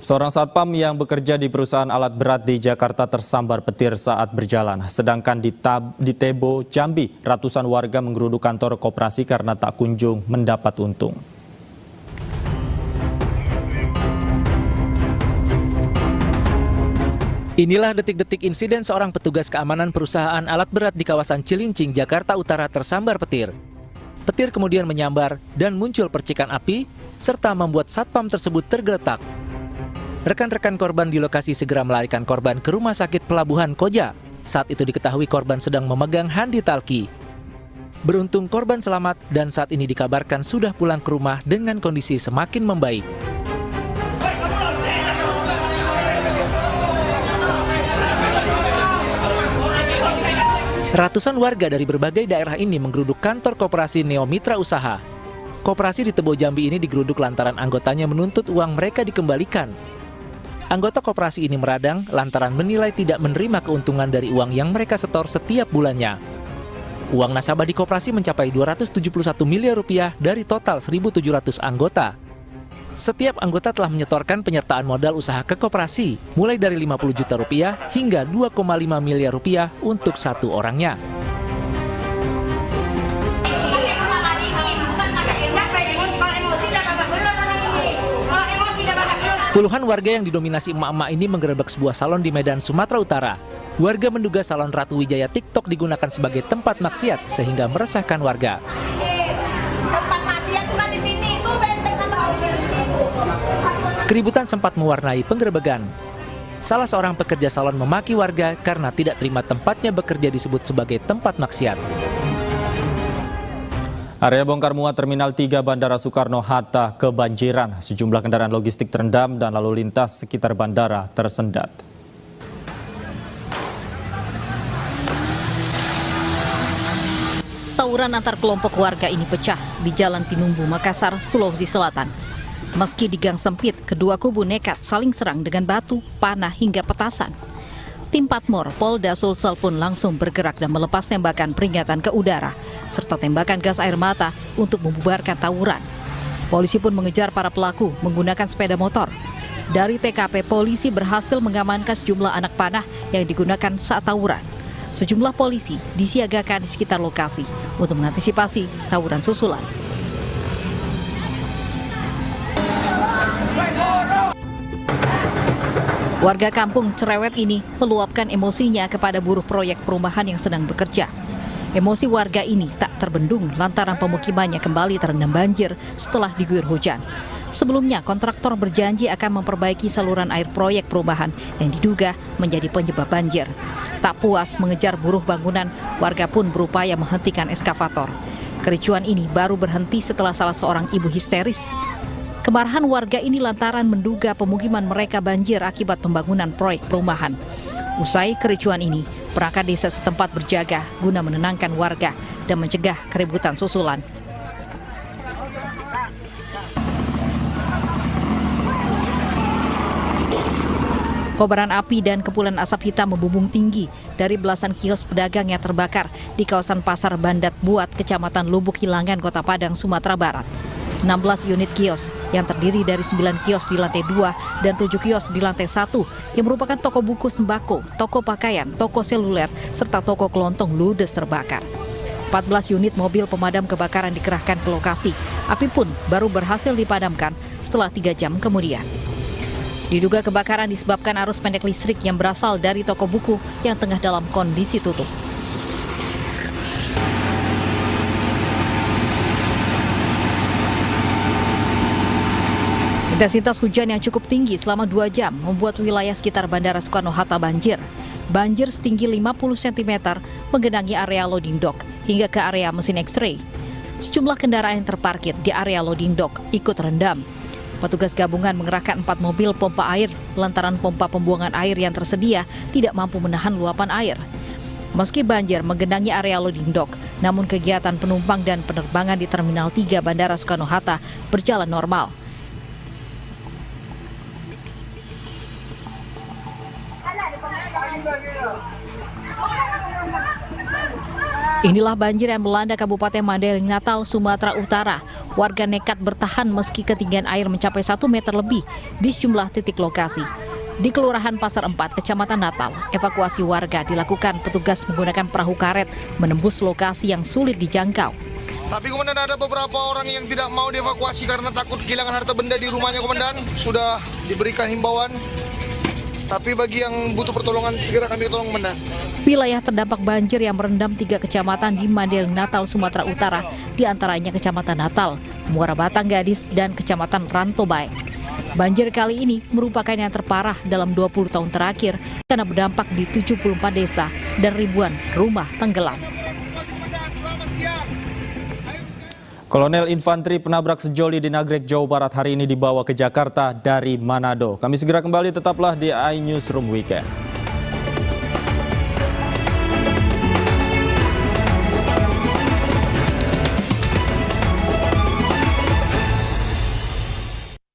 Seorang satpam yang bekerja di perusahaan alat berat di Jakarta tersambar petir saat berjalan. Sedangkan di Tebo, Jambi, ratusan warga menggeruduk kantor koperasi karena tak kunjung mendapat untung. Inilah detik-detik insiden seorang petugas keamanan perusahaan alat berat di kawasan Cilincing, Jakarta Utara tersambar petir. Petir kemudian menyambar dan muncul percikan api, serta membuat satpam tersebut tergeletak. Rekan-rekan korban di lokasi segera melarikan korban ke Rumah Sakit Pelabuhan Koja. Saat itu diketahui korban sedang memegang handi talki. Beruntung korban selamat dan saat ini dikabarkan sudah pulang ke rumah dengan kondisi semakin membaik. Ratusan warga dari berbagai daerah ini menggeruduk kantor koperasi Neo Mitra Usaha. Koperasi di Tebo Jambi ini digeruduk lantaran anggotanya menuntut uang mereka dikembalikan. Anggota koperasi ini meradang lantaran menilai tidak menerima keuntungan dari uang yang mereka setor setiap bulannya. Uang nasabah di koperasi mencapai 271 miliar rupiah dari total 1.700 anggota. Setiap anggota telah menyetorkan penyertaan modal usaha ke koperasi, mulai dari 50 juta rupiah hingga 2,5 miliar rupiah untuk satu orangnya. Puluhan warga yang didominasi emak-emak ini menggerebek sebuah salon di Medan, Sumatera Utara. Warga menduga salon Ratu Wijaya TikTok digunakan sebagai tempat maksiat sehingga meresahkan warga. Tempat maksiat bukan di sini, itu benteng satu. Keributan sempat mewarnai penggerebekan. Salah seorang pekerja salon memaki warga karena tidak terima tempatnya bekerja disebut sebagai tempat maksiat. Area bongkar muat Terminal 3 Bandara Soekarno-Hatta kebanjiran. Sejumlah kendaraan logistik terendam dan lalu lintas sekitar bandara tersendat. Tawuran antar kelompok warga ini pecah di Jalan Tinumbu, Makassar, Sulawesi Selatan. Meski di gang sempit, kedua kubu nekat saling serang dengan batu, panah hingga petasan. Tim Patmor Polda Sulsel pun langsung bergerak dan melepas tembakan peringatan ke udara, serta tembakan gas air mata untuk membubarkan tawuran. Polisi pun mengejar para pelaku menggunakan sepeda motor. Dari TKP, polisi berhasil mengamankan sejumlah anak panah yang digunakan saat tawuran. Sejumlah polisi disiagakan di sekitar lokasi untuk mengantisipasi tawuran susulan. Warga kampung Cerewet ini meluapkan emosinya kepada buruh proyek perumahan yang sedang bekerja. Emosi warga ini tak terbendung lantaran pemukimannya kembali terendam banjir setelah diguyur hujan. Sebelumnya, kontraktor berjanji akan memperbaiki saluran air proyek perumahan yang diduga menjadi penyebab banjir. Tak puas mengejar buruh bangunan, warga pun berupaya menghentikan eskavator. Kericuan ini baru berhenti setelah salah seorang ibu histeris. Kemarahan warga ini lantaran menduga pemukiman mereka banjir akibat pembangunan proyek perumahan. Usai kericuan ini, perangkat desa setempat berjaga guna menenangkan warga dan mencegah keributan susulan. Kobaran api dan kepulan asap hitam membumbung tinggi dari belasan kios pedagang yang terbakar di kawasan Pasar Bandat Buat, Kecamatan Lubuk Hilangan, Kota Padang, Sumatera Barat. 16 unit kios yang terdiri dari 9 kios di lantai 2 dan 7 kios di lantai 1 yang merupakan toko buku sembako, toko pakaian, toko seluler, serta toko kelontong ludes terbakar. 14 unit mobil pemadam kebakaran dikerahkan ke lokasi. Api pun baru berhasil dipadamkan setelah 3 jam kemudian. Diduga kebakaran disebabkan arus pendek listrik yang berasal dari toko buku yang tengah dalam kondisi tutup. Intensitas hujan yang cukup tinggi selama 2 jam membuat wilayah sekitar Bandara Soekarno-Hatta banjir. Banjir setinggi 50 cm menggenangi area loading dock hingga ke area mesin X-ray. Sejumlah kendaraan yang terparkir di area loading dock ikut rendam. Petugas gabungan mengerahkan 4 mobil pompa air lantaran pompa pembuangan air yang tersedia tidak mampu menahan luapan air. Meski banjir menggenangi area loading dock, namun kegiatan penumpang dan penerbangan di Terminal 3 Bandara Soekarno-Hatta berjalan normal. Inilah banjir yang melanda Kabupaten Mandailing Natal, Sumatera Utara. Warga nekat bertahan meski ketinggian air mencapai 1 meter lebih di sejumlah titik lokasi. Di Kelurahan Pasar 4, Kecamatan Natal, evakuasi warga dilakukan petugas menggunakan perahu karet menembus lokasi yang sulit dijangkau. Tapi Komandan, ada beberapa orang yang tidak mau dievakuasi karena takut kehilangan harta benda di rumahnya, Komandan. Sudah diberikan himbauan. Tapi bagi yang butuh pertolongan, segera kami tolong, Komandan. Wilayah terdampak banjir yang merendam 3 kecamatan di Mandailing Natal, Sumatera Utara, diantaranya Kecamatan Natal, Muara Batang Gadis, dan Kecamatan Rantobaek. Banjir kali ini merupakan yang terparah dalam 20 tahun terakhir karena berdampak di 74 desa dan ribuan rumah tenggelam. Kolonel Infanteri penabrak sejoli di Nagrek, Jawa Barat hari ini dibawa ke Jakarta dari Manado. Kami segera kembali, tetaplah di iNewsroom Weekend.